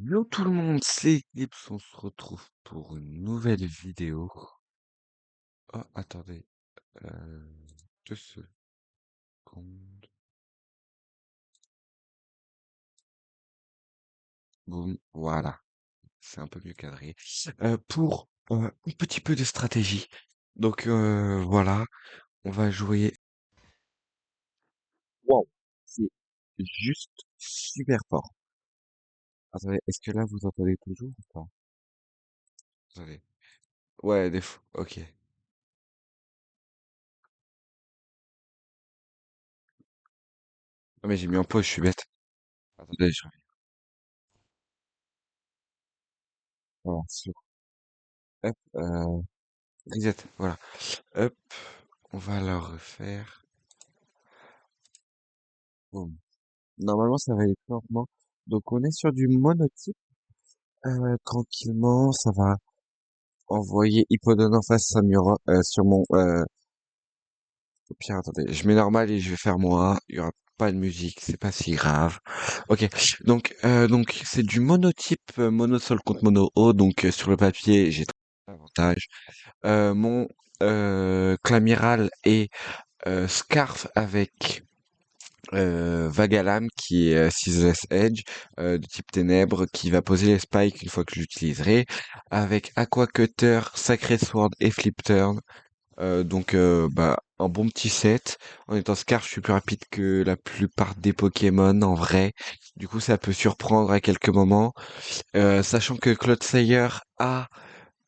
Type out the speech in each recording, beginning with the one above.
Yo tout le monde, c'est Eclipse, on se retrouve pour une nouvelle vidéo. Oh, attendez, euh, 2 secondes. Boum, voilà, c'est un peu mieux cadré. Pour un petit peu de stratégie. Donc voilà, on va jouer. Wow, c'est juste super fort. Attendez, est-ce que là vous entendez toujours ou pas? Attendez. Ouais, des fois, ok. Ah mais j'ai mis en pause, je suis bête. Attendez, je reviens. Voilà, hop, reset, voilà. Hop, on va la refaire. Bon. Normalement, ça va aller plus lentement. Donc, on est sur du monotype. Tranquillement, ça va envoyer Hippodon en face sur mon... au pire, attendez, je mets normal et je vais faire moi. Il y aura pas de musique, c'est pas si grave. Ok, donc c'est du monotype, mono-sol contre mono-haut. Donc, sur le papier, j'ai trois avantages. Mon Clamiral est Scarf avec Vagalam qui est Ceaseless Edge de type ténèbres qui va poser les spikes une fois que je l'utiliserai avec Aqua Cutter, Sacred Sword et Flip Turn. Donc bah un bon petit set. En étant Scarf, je suis plus rapide que la plupart des Pokémon en vrai. Du coup, ça peut surprendre à quelques moments. Sachant que Clodsire a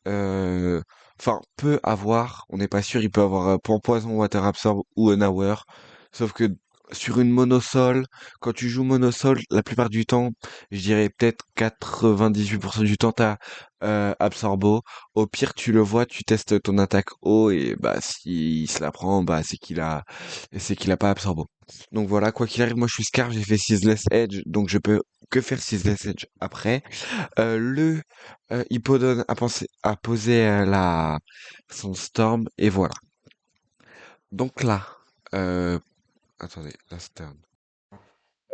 euh, enfin peut avoir, on n'est pas sûr, il peut avoir Point Poison, Water Absorb ou un Hour. Sauf que sur une monosol, quand tu joues monosol, la plupart du temps, je dirais peut-être 98% du temps, t'as Absorbo. Au pire, tu le vois, tu testes ton attaque haut et bah s'il se la prend, bah c'est qu'il a pas Absorbo. Donc voilà, quoi qu'il arrive, moi je suis Scar, j'ai fait Ceaseless Edge, donc je peux que faire Ceaseless Edge après. Le Hippodon a posé son Storm et voilà. Donc là, euh, attendez, la Storm.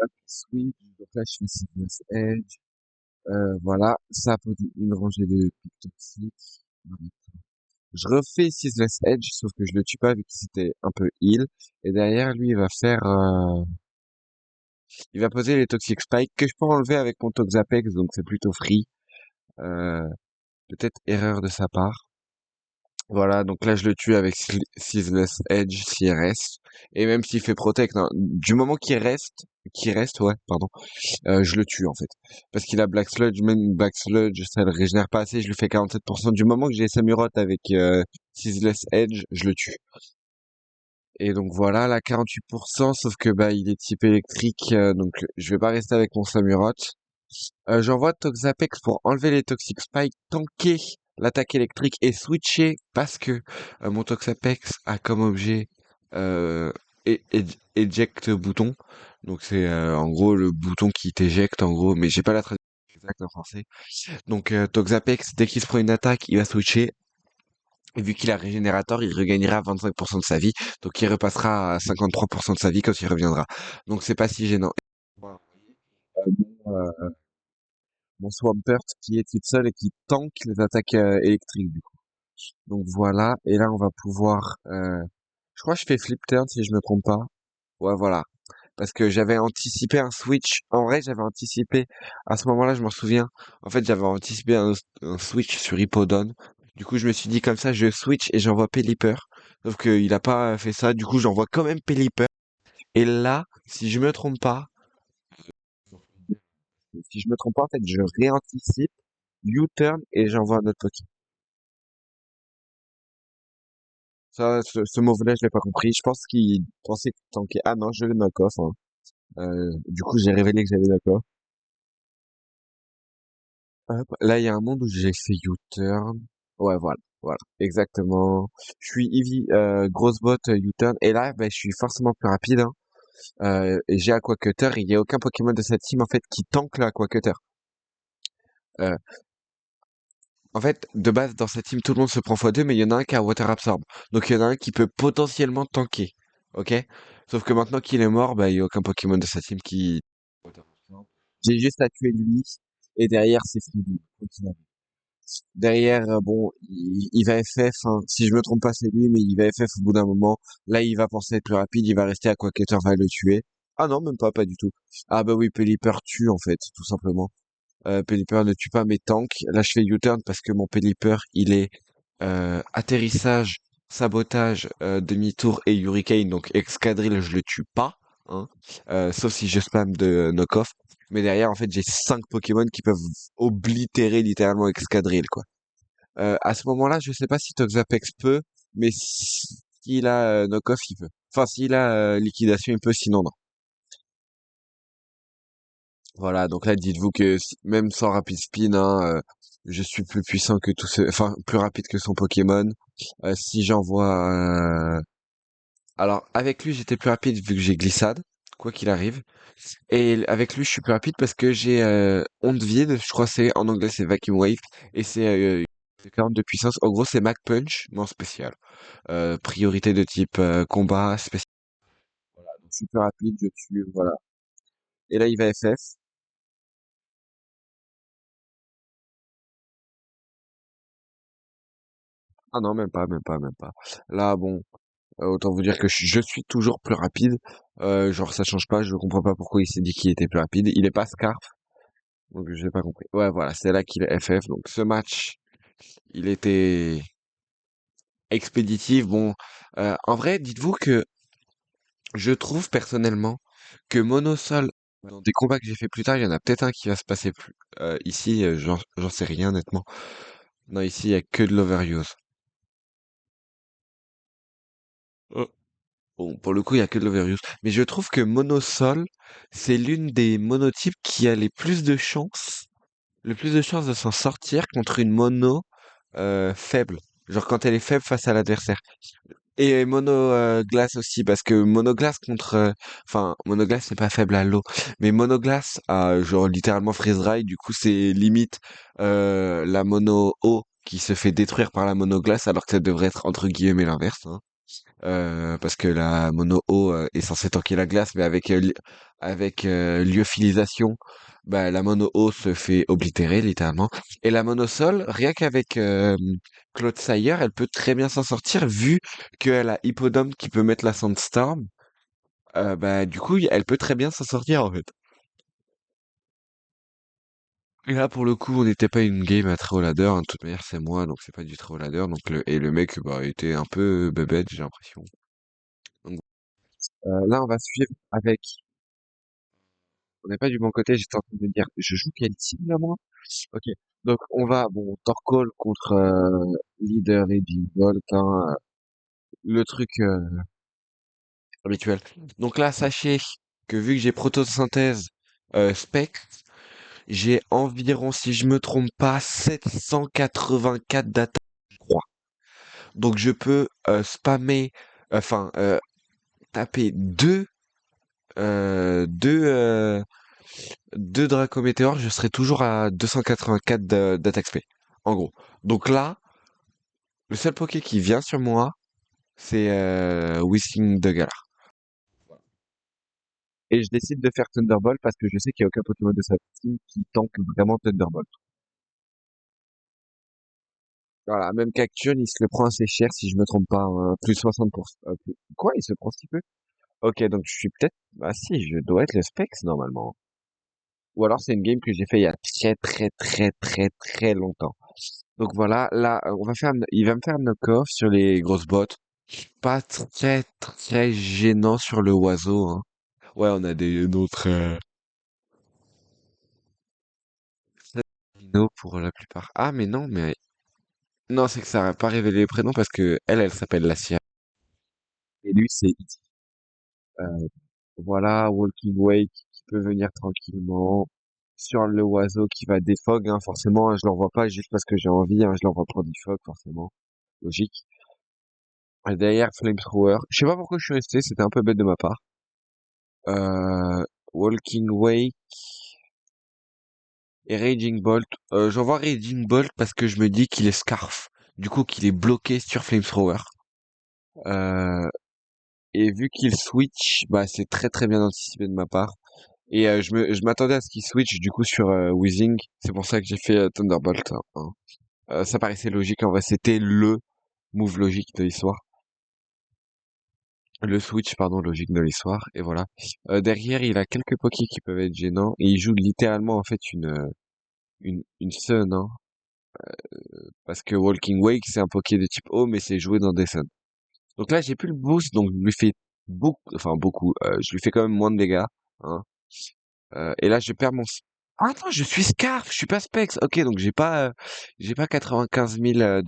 Hop, switch, donc là je fais Sickness Edge. Voilà, ça a posé une rangée de pics toxiques. Voilà. Je refais Ceaseless Edge, sauf que je le tue pas vu qu'il c'était un peu heal. Et derrière lui, il va poser les Toxic Spikes que je peux enlever avec mon Toxapex, donc c'est plutôt free. Euh, Peut-être erreur de sa part. Voilà, donc là je le tue avec Ceaseless Edge s'il reste. Et même s'il fait Protect, hein, du moment qu'il reste, ouais, pardon, je le tue en fait. Parce qu'il a Black Sludge, même Black Sludge, ça le régénère pas assez, je lui fais 47%. Du moment que j'ai Samurott avec Ceaseless Edge, je le tue. Et donc voilà, là 48%, sauf que bah il est type électrique, donc je vais pas rester avec mon Samurott. J'envoie Toxapex pour enlever les Toxic Spikes, tanker l'attaque électrique et switcher parce que mon Toxapex a comme objet euh, eject bouton. Donc c'est en gros le bouton qui t'éjecte en gros, mais j'ai pas la traduction exacte en français. Donc Toxapex, dès qu'il se prend une attaque, il va switcher. Et vu qu'il a régénérateur, il regagnera 25% de sa vie. Donc il repassera à 53% de sa vie quand il reviendra. Donc c'est pas si gênant. Voilà. Bon, mon Swampert qui est toute seule et qui tank les attaques électriques du coup. Donc voilà, et là on va pouvoir... je crois que je fais Flip Turn si je me trompe pas. Ouais voilà, parce que j'avais anticipé un switch. En vrai j'avais anticipé, à ce moment-là je m'en souviens, en fait j'avais anticipé un switch sur Hippodon. Du coup je me suis dit comme ça je switch et j'envoie Pelipper. Sauf qu'il a pas fait ça, du coup j'envoie quand même Pelipper. Et là, si je me trompe pas, en fait, je réanticipe, U-turn et j'envoie un autre Pokémon. Ça, ce move-là, je l'ai pas compris. Je pense qu'il pensait que tanker. Ah non, je le knock-off, hein. Du coup, j'ai révélé que j'avais knock-off. Hop. Là, il y a un monde où j'ai fait U-turn. Ouais, voilà, voilà, exactement. Je suis Eevee, grosse botte, U-turn. Et là, ben, je suis forcément plus rapide, hein. Et j'ai Aqua Cutter. Il y a aucun Pokémon de cette team, en fait, qui tank le Aqua Cutter. Euh, En fait, de base, dans cette team, tout le monde se prend x2, mais il y en a un qui a Water Absorb. Donc il y en a un qui peut potentiellement tanker. Ok? Sauf que maintenant qu'il est mort, bah, il n'y a aucun Pokémon de sa team qui... Water Absorb. J'ai juste à tuer lui. Et derrière, c'est fini. Derrière, bon, il va FF, hein. Si je me trompe pas, c'est lui, mais il va FF au bout d'un moment. Là, il va penser être plus rapide, il va rester à Quaketer va le tuer. Ah non, même pas, pas du tout. Ah bah oui, Pelipper tue, en fait, tout simplement. Pelipper ne tue pas mes tanks. Là, je fais U-turn parce que mon Pelipper, il est atterrissage, sabotage, demi-tour et hurricane. Donc escadrille, je le tue pas, hein. Sauf si je spam de knock-off. Mais derrière, en fait, j'ai 5 Pokémon qui peuvent oblitérer littéralement escadrille, quoi. À ce moment-là, je sais pas si Toxapex peut, mais s'il a knock-off, il peut. Enfin, s'il a liquidation, il peut, sinon non. Voilà, donc là, dites-vous que même sans Rapid Spin, hein, je suis plus puissant que tout ce, enfin, plus rapide que son Pokémon. Si j'envoie, alors avec lui, j'étais plus rapide vu que j'ai glissade, quoi qu'il arrive. Et avec lui, je suis plus rapide parce que j'ai onde vide. Je crois que c'est en anglais, c'est Vacuum Wave, et c'est 40 de puissance. En gros, c'est Mac Punch, mais en spécial. Priorité de type combat spécial. Voilà, donc je suis plus rapide, je tue, voilà. Et là, il va FF. Ah non, même pas, même pas, même pas. Là, bon. Autant vous dire que je suis toujours plus rapide. Genre ça change pas, je comprends pas pourquoi il s'est dit qu'il était plus rapide. Il est pas Scarf, donc j'ai pas compris. Ouais, voilà, c'est là qu'il est FF. Donc ce match, il était expéditif. Bon, en vrai, dites-vous que je trouve personnellement que Monosol, dans des combats que j'ai fait plus tard, il y en a peut-être un qui va se passer plus. Ici, j'en sais rien honnêtement. Non, ici, il y a que de l'overuse. Bon, pour le coup, il y a que de l'Overuse. Mais je trouve que Monosol, c'est l'une des monotypes qui a les plus de chances, le plus de chances de s'en sortir contre une mono faible. Genre quand elle est faible face à l'adversaire. Et mono glace aussi, parce que monoglace contre, enfin monoglace c'est pas faible à l'eau, mais monoglace a genre littéralement freeze dry. Du coup c'est limite la mono eau qui se fait détruire par la monoglace, alors que ça devrait être entre guillemets l'inverse, hein. Parce que la mono eau est censée tanker la glace, mais avec lyophilisation, bah, la mono eau se fait oblitérer littéralement. Et la mono sol, rien qu'avec Claude Sire, elle peut très bien s'en sortir vu qu'elle a Hippodome qui peut mettre la Sandstorm. Bah du coup, elle peut très bien s'en sortir en fait. Et là pour le coup, on n'était pas une game à très haut ladder, hein. De toute manière, c'est moi, donc c'est pas du très haut ladder. Donc et le mec bah était un peu bébête, j'ai l'impression. Donc là, on va suivre avec. On n'est pas du bon côté, j'étais en train de me dire, je joue quel team là, moi? Ok. Donc, on va, bon, Torkoal contre Leader et Big Bolt, hein, le truc habituel. Donc là, sachez que vu que j'ai protosynthèse spec, j'ai environ, si je me trompe pas, 784 d'attaque, je crois. Donc je peux spammer, enfin, taper deux deux Dracométéores, je serai toujours à 284 d'attaque spé. En gros. Donc là, le seul Poké qui vient sur moi, c'est Whisking de Galar. Et je décide de faire Thunderbolt parce que je sais qu'il n'y a aucun Pokémon de sa team qui tank vraiment Thunderbolt. Voilà, même Cacturne, il se le prend assez cher si je me trompe pas, hein, plus 60%. Quoi, il se prend si peu? Ok, donc je suis peut-être... Ah si, je dois être le Specs normalement. Ou alors c'est une game que j'ai fait il y a très très très très très longtemps. Donc voilà, là, il va me faire knock-off sur les grosses bottes. Pas très très gênant sur le oiseau, hein. Ouais, on a des noms très originaux pour la plupart. Ah, mais non, mais non, c'est que ça n'a pas révélé les prénoms parce que elle s'appelle Lassia. Et lui, c'est Iti. Euh, voilà, Walking Wake qui peut venir tranquillement. Sur le oiseau qui va défog, hein, forcément, hein, je l'envoie pas juste parce que j'ai envie, hein, je l'envoie pour defog, forcément. Logique. Derrière Flamethrower. Je sais pas pourquoi je suis resté, c'était un peu bête de ma part. Euh, Walking Wake et Raging Bolt. J'envoie Raging Bolt parce que je me dis qu'il est Scarf. Du coup, qu'il est bloqué sur Flamethrower. Euh, et vu qu'il switch, bah c'est très très bien anticipé de ma part. Et je m'attendais à ce qu'il switch du coup sur Weezing. C'est pour ça que j'ai fait Thunderbolt, hein. Ça paraissait logique, en vrai, c'était le move logique de l'histoire. Le switch, pardon, logique de l'histoire, et voilà. Derrière, il a quelques pokés qui peuvent être gênants, et il joue littéralement, en fait, une Sun, hein, parce que Walking Wake, c'est un poké de type eau, mais c'est joué dans des Sun. Donc là, j'ai plus le boost, donc je lui fais beaucoup, enfin beaucoup, je lui fais quand même moins de dégâts, hein. Et là, je perds mon... Ah non, je suis Scarf, je suis pas Specs. Ok, donc j'ai pas 95 000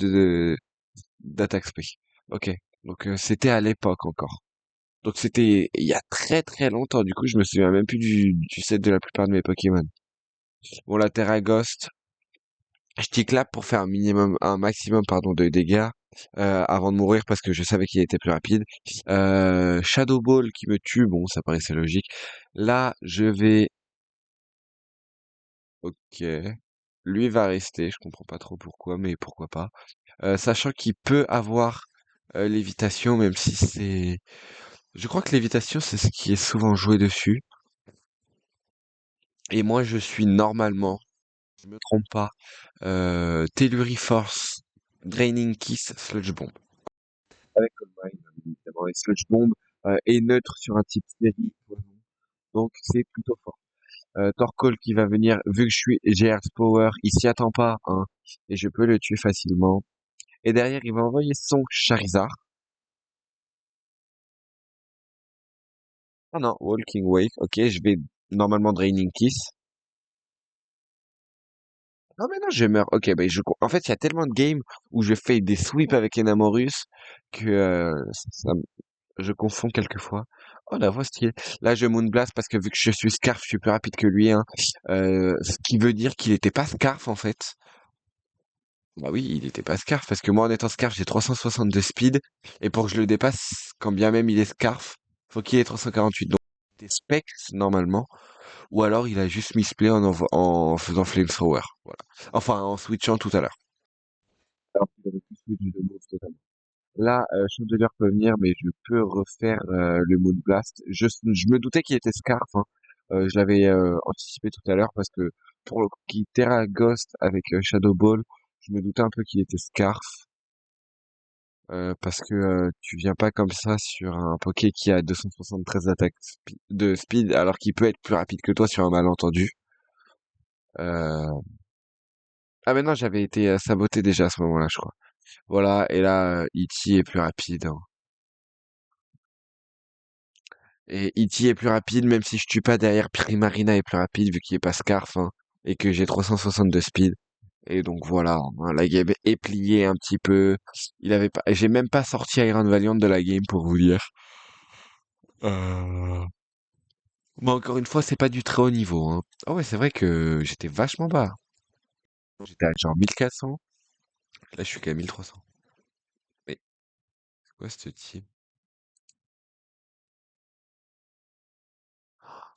d'attaque spé. Ok, donc c'était à l'époque encore. Donc c'était il y a très très longtemps. Du coup, je me souviens même plus du set de la plupart de mes Pokémon. Bon, la Terra Ghost, je t'y clap pour faire un maximum, pardon, de dégâts avant de mourir parce que je savais qu'il était plus rapide. Shadow Ball qui me tue, bon, ça paraissait logique. Là, je vais, ok, lui va rester. Je comprends pas trop pourquoi, mais pourquoi pas. Sachant qu'il peut avoir lévitation, même si c'est, je crois que lévitation c'est ce qui est souvent joué dessus. Et moi, je suis normalement, je me trompe pas, Telluri Force, Draining Kiss, Sludge Bomb. Avec Combine, évidemment, et Sludge Bomb est neutre sur un type série, donc c'est plutôt fort. Torkoal qui va venir, vu que j'ai Earth Power, il s'y attend pas, hein, et je peux le tuer facilement. Et derrière, il va envoyer son Charizard. Ah non, Walking Wake, ok, je vais normalement Draining Kiss. Non mais non, je meurs. Ok, bah en fait, il y a tellement de games où je fais des sweeps avec Enamorus que je confonds quelquefois. Oh, la voix stylée. Là, je Moonblast parce que vu que je suis Scarf, je suis plus rapide que lui, hein. Ce qui veut dire qu'il était pas Scarf, en fait. Bah oui, il était pas Scarf parce que moi, en étant Scarf, j'ai 360 de speed. Et pour que je le dépasse, quand bien même il est Scarf, faut qu'il ait 348. Donc, il était Specs, normalement. Ou alors, il a juste misplay en faisant Flamethrower. Voilà. Enfin, en switchant tout à l'heure. Alors qu'il aurait pu switch de move totalement. Là, Chandelier peut venir, mais je peux refaire le Moonblast. Je me doutais qu'il était Scarf, hein. Je l'avais anticipé tout à l'heure parce que pour le coup, qui Terra Ghost avec Shadow Ball, je me doutais un peu qu'il était Scarf. Parce que tu viens pas comme ça sur un Poké qui a 273 d'attaque de speed alors qu'il peut être plus rapide que toi sur un malentendu. Euh... Ah mais non, j'avais été saboté déjà à ce moment-là, je crois. Voilà, et là, E.T. est plus rapide, hein. Et E.T. est plus rapide, même si je tue pas derrière, Primarina est plus rapide vu qu'il est pas Scarf, hein, et que j'ai 360 de speed. Et donc voilà, hein, la game est pliée un petit peu. J'ai même pas sorti Iron Valiant de la game pour vous dire. Euh... Mais encore une fois, c'est pas du très haut niveau, hein. Ah ouais, c'est vrai que j'étais vachement bas. J'étais à genre 1400. Là, je suis qu'à 1300. Mais c'est quoi ce team?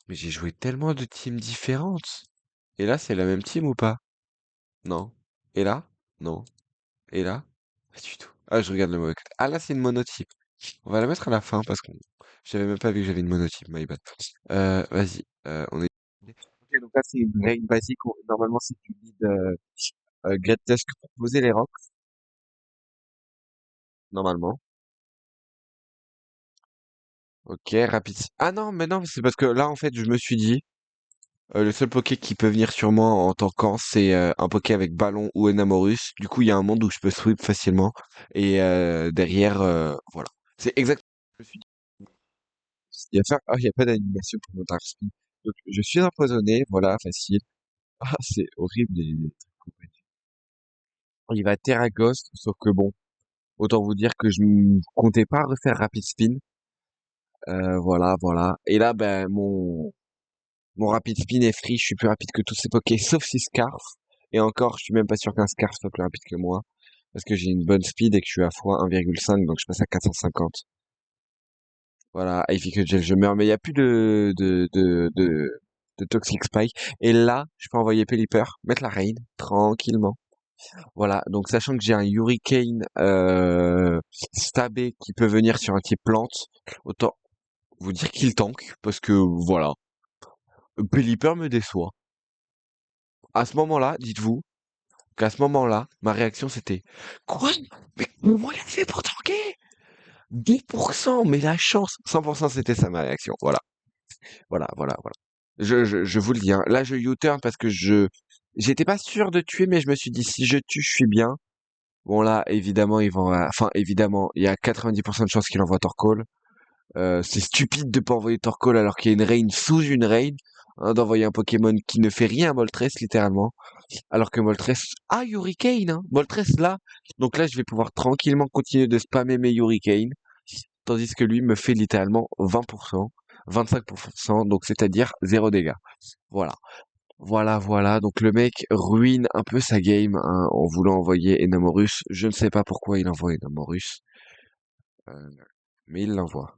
Mais j'ai joué tellement de teams différentes. Et là, c'est la même team ou pas? Non. Et là? Non. Et là? Pas du tout. Ah, je regarde le mauvais côté. Ah, là, c'est une monotype. On va la mettre à la fin parce qu'on... J'avais même pas vu que j'avais une monotype, my bad. Vas-y. On est... Ok, donc là, c'est une règle basique. Normalement, si tu lead Great Tusk pour poser les rocks, normalement. Ok, rapide. Ah non, mais non, c'est parce que là, en fait, je me suis dit, le seul poké qui peut venir sur moi en tant qu'an, c'est un poké avec ballon ou Enamorus. Du coup, il y a un monde où je peux sweep facilement. Et derrière, voilà. C'est exactement ce que je me suis dit. Il y a pas d'animation pour mon Dark Speed. Donc, je suis empoisonné, voilà, facile. Ah, c'est horrible les trucs. Il va Terra Ghost, sauf que bon, autant vous dire que je ne comptais pas refaire Rapid Spin. Voilà, voilà. Et là, ben, mon Rapid Spin est free, je suis plus rapide que tous ces pokés, sauf si Scarf. Et encore, je suis même pas sûr qu'un Scarf soit plus rapide que moi. Parce que j'ai une bonne speed et que je suis à fois 1,5, donc je passe à 450. Voilà, Ivy que je meurs, mais il n'y a plus de Toxic Spike. Et là, je peux envoyer Pelipper, mettre la raid, tranquillement. Voilà, donc sachant que j'ai un Hurricane stabé qui peut venir sur un type plante, autant vous dire qu'il tank, parce que voilà. Pelipper me déçoit. À ce moment-là, dites-vous qu'à ce moment-là, ma réaction c'était quoi? Mais comment il a fait pour tanker? 2%, mais la chance! 100% c'était ça ma réaction. Voilà, voilà, voilà, voilà. Je vous le dis, hein. Là, je U-turn parce que j'étais pas sûr de tuer, mais je me suis dit si je tue, je suis bien. Bon là, évidemment, ils vont, enfin évidemment, il y a 90% de chances qu'il envoie Torkoal. C'est stupide de pas envoyer Torkoal alors qu'il y a une raid sous une raid, hein, d'envoyer un Pokémon qui ne fait rien à Moltres littéralement. Alors que Moltres a Hurricane, hein. Moltres là. Donc là, je vais pouvoir tranquillement continuer de spammer mes Hurricane. Tandis que lui me fait littéralement 20%, 25%, donc c'est-à-dire 0 dégâts. Voilà. Voilà, voilà. Donc le mec ruine un peu sa game, hein, en voulant envoyer Enamorus. Je ne sais pas pourquoi il envoie Enamorus, euh, mais il l'envoie.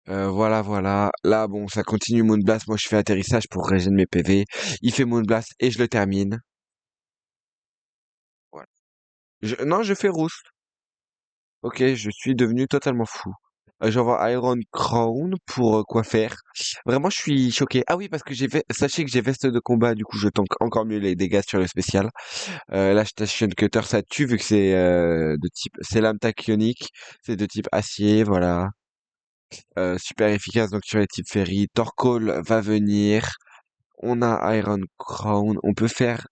Voilà, voilà. Là, bon, ça continue Moonblast. Moi, je fais atterrissage pour régénérer mes PV. Il fait Moonblast et je le termine. Voilà. Non, je fais Roost. Ok, je suis devenu totalement fou. J'envoie Iron Crown pour quoi faire. Vraiment, je suis choqué. Ah oui, parce que sachez que j'ai veste de combat, du coup, je tank encore mieux les dégâts sur le spécial. Là, Station Cutter, ça tue vu que c'est de type, c'est lame tachyonique, c'est de type acier, voilà. Super efficace donc sur les types ferry. Torkoal va venir. On a Iron Crown, on peut faire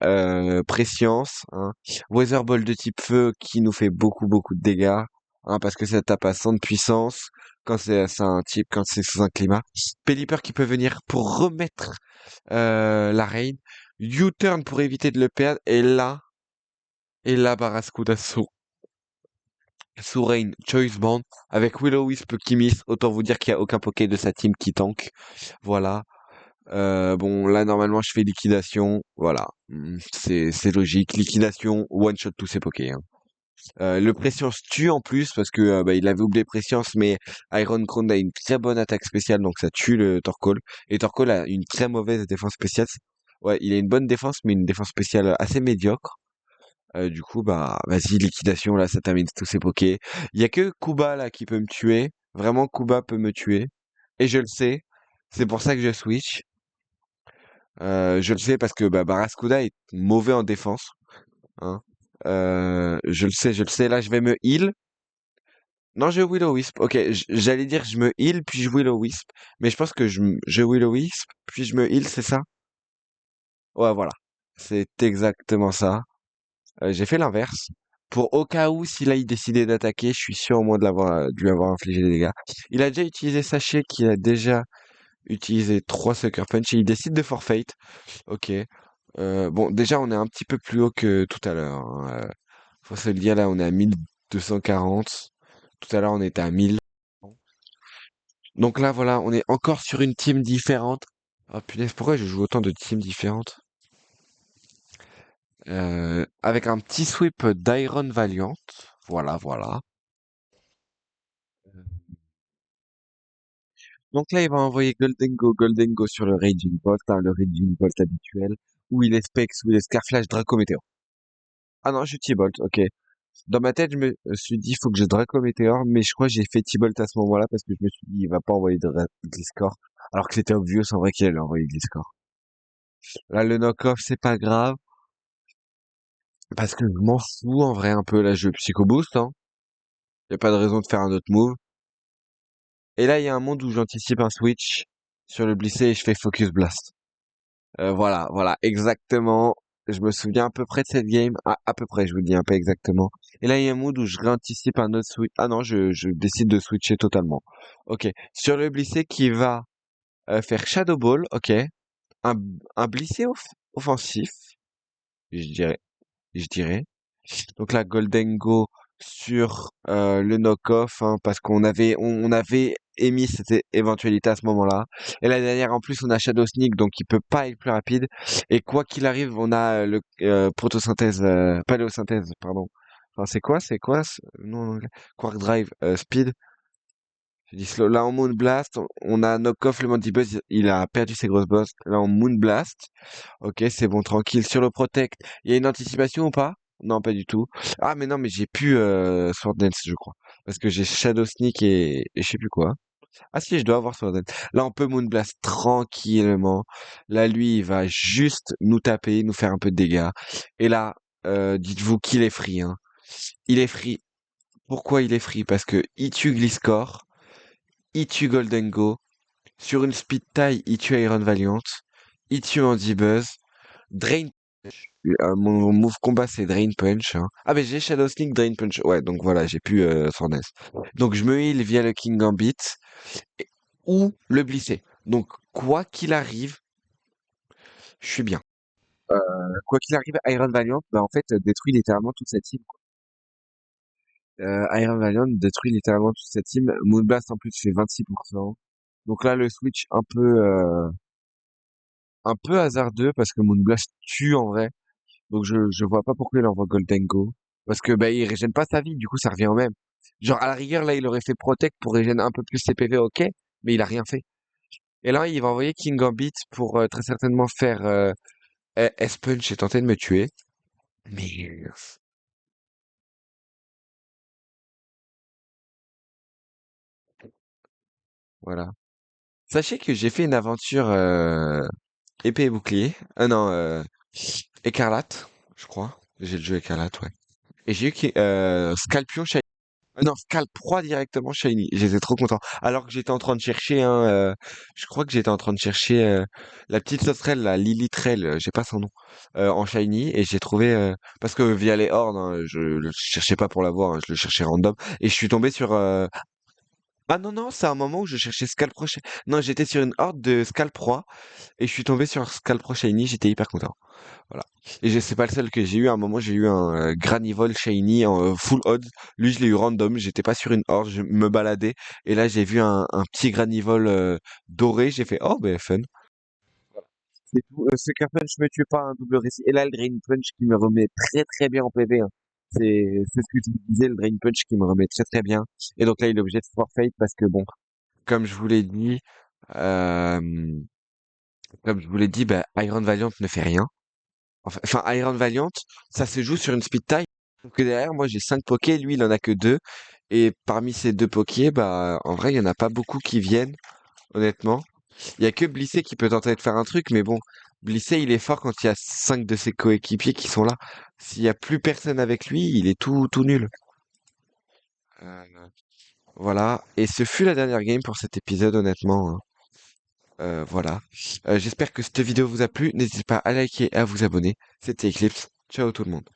Prescience, hein. Weather Ball de type feu qui nous fait beaucoup beaucoup de dégâts, hein, parce que ça tape à 100 de puissance quand c'est un type, quand c'est sous un climat. Pelipper qui peut venir pour remettre la raid. U-turn pour éviter de le perdre. Et là Barraskouda sous rain Choice Band avec Will-O-Wisp qui miss. Autant vous dire qu'il n'y a aucun Poké de sa team qui tank. Voilà. Bon, là, normalement, je fais liquidation. Voilà. C'est logique. Liquidation, one shot tous ces pokés, hein. Le Prescience tue en plus parce que bah, il avait oublié Prescience, mais Iron Crown a une très bonne attaque spéciale, donc ça tue le Torkoal. Et Torkoal a une très mauvaise défense spéciale. Ouais, il a une bonne défense, mais une défense spéciale assez médiocre. Du coup, bah, vas-y, liquidation, là, ça termine tous ces pokés. Il y a que Kuba, là, qui peut me tuer. Vraiment, Kuba peut me tuer. Et je le sais. C'est pour ça que je switch. Je le sais parce que bah, Barraskouda est mauvais en défense, hein. Je le sais, je le sais. Là, je vais me heal. Non, je Will-O-Wisp. Ok, j'allais dire je me heal puis je Will-O-Wisp, mais je pense que je Will-O-Wisp puis je me heal, c'est ça? Ouais, voilà. C'est exactement ça. J'ai fait l'inverse. Pour au cas où, s'il a décidé d'attaquer, je suis sûr au moins de lui avoir infligé des dégâts. Il a déjà utilisé Sachet, qui a déjà utilisé 3 Sucker Punch, et il décide de forfeit. Ok. Bon, déjà, on est un petit peu plus haut que tout à l'heure, hein. Faut se le dire, là, on est à 1240. Tout à l'heure, on était à 1000. Donc là, voilà, on est encore sur une team différente. Oh punaise, pourquoi je joue autant de teams différentes? Avec un petit sweep d'Iron Valiant. Voilà, voilà. Donc là, il va envoyer Goldengo sur le Raging Bolt, hein, le Raging Bolt habituel, où il est Specs, où il est Scarflash, Draco Météor. Ah non, je suis T-Bolt, ok. Dans ma tête, je me suis dit, il faut que je Draco Météor, mais je crois que j'ai fait T-Bolt à ce moment-là parce que je me suis dit, il va pas envoyer de Gliscor. Alors que c'était obvious, en vrai qu'il allait envoyer Gliscor. Là, le knock-off, c'est pas grave, parce que je m'en fous, en vrai, un peu. Là, je Psycho Boost, hein. Y a pas de raison de faire un autre move. Et là, il y a un monde où j'anticipe un switch sur le blissé et je fais Focus Blast. Voilà, voilà, exactement. Je me souviens à peu près de cette game. À peu près, je vous dis un peu exactement. Et là, il y a un mood où je réanticipe un autre switch. Ah non, je décide de switcher totalement. Ok. Sur le blissé qui va faire Shadow Ball, ok. Un, un blissé offensif, je dirais. Je dirais. Donc là, Golden Go sur le knock-off, hein, parce qu'on avait émis cette éventualité à ce moment-là. Et la dernière, en plus, on a Shadow Sneak, donc il peut pas être plus rapide. Et quoi qu'il arrive, on a le protosynthèse, paléosynthèse, pardon. Enfin, non, non, Quark Drive, Speed. J'ai dit slow. Là, en Moon Blast, on a knock-off, le Mandibuzz, il a perdu ses grosses bosses. Là, en Moon Blast. Ok, c'est bon, tranquille. Sur le Protect, il y a une anticipation ou pas? Non, pas du tout. Ah, mais non, mais j'ai plus Sword Dance, je crois. Parce que j'ai Shadow Sneak et je sais plus quoi. Ah si, je dois avoir Sword Dance. Là, on peut Moonblast tranquillement. Là, lui, il va juste nous taper, nous faire un peu de dégâts. Et là, dites-vous qu'il est free, hein. Il est free. Pourquoi il est free? Parce que il tue Gliscor, il tue Golden Go. Sur une speed tie, il tue Iron Valiant. Il tue Andy Buzz. Drain Punch. Mon move combat, c'est Drain Punch, hein. Ah, mais j'ai Shadow Sneak, Drain Punch. Ouais, donc voilà, j'ai pu Sword Dance. Donc je me heal via le King Gambit et- ou le Blissé. Donc quoi qu'il arrive, je suis bien. Quoi qu'il arrive, Iron Valiant, bah, en fait, détruit littéralement toute cette team. Iron Valiant détruit littéralement toute cette team. Moonblast en plus fait 26%. Donc là, le switch un peu hasardeux parce que Moonblast tue en vrai. Donc je vois pas pourquoi il envoie Golden Go. Parce que bah il régène pas sa vie, du coup ça revient au même. Genre à la rigueur là il aurait fait Protect pour régénérer un peu plus ses PV, ok, mais il a rien fait. Et là il va envoyer King Gambit pour très certainement faire S-Punch et tenter de me tuer. Mais voilà. Sachez que j'ai fait une aventure épée et bouclier. Non, écarlate, je crois. J'ai le jeu écarlate, ouais. Et j'ai eu Scalpion. Non, Scalp 3 directement Shiny. J'étais trop content. Alors que j'étais en train de chercher je crois que j'étais en train de chercher la petite sauterelle, la Lilitrell, j'ai pas son nom, en Shiny et j'ai trouvé parce que via les hordes, hein, je le cherchais pas pour l'avoir, hein, je le cherchais random et je suis tombé sur ah non non, c'est un moment où je cherchais Scalp Pro. Non, j'étais sur une horde de Scalp 3 et je suis tombé sur Scalp Pro Shiny, j'étais hyper content. Voilà. Et c'est pas le seul que j'ai eu. À un moment, j'ai eu un Granivol Shiny en full odds. Lui, je l'ai eu random. J'étais pas sur une horde, je me baladais. Et là, j'ai vu un petit Granivol doré. J'ai fait, oh, ben, fun. C'est tout. Ce qu'un punch me tue pas un double récit. Et là, le Drain Punch qui me remet très très bien en PV, hein. C'est ce que tu disais, le Drain Punch qui me remet très très bien. Et donc là, il est obligé de forfeit parce que bon, comme je vous l'ai dit, euh, bah, Iron Valiant ne fait rien. Enfin, Iron Valiant, ça se joue sur une speed tie. Donc que derrière, moi j'ai 5 pokés, lui il en a que 2. Et parmi ces 2 pokés, bah en vrai, il y en a pas beaucoup qui viennent, honnêtement. Il y a que Blissé qui peut tenter de faire un truc, mais bon, Blissé il est fort quand il y a 5 de ses coéquipiers qui sont là. S'il y a plus personne avec lui, il est tout nul. Euh, voilà. Et ce fut la dernière game pour cet épisode, honnêtement, hein. Voilà. J'espère que cette vidéo vous a plu. N'hésitez pas à liker et à vous abonner. C'était Eclipse. Ciao tout le monde.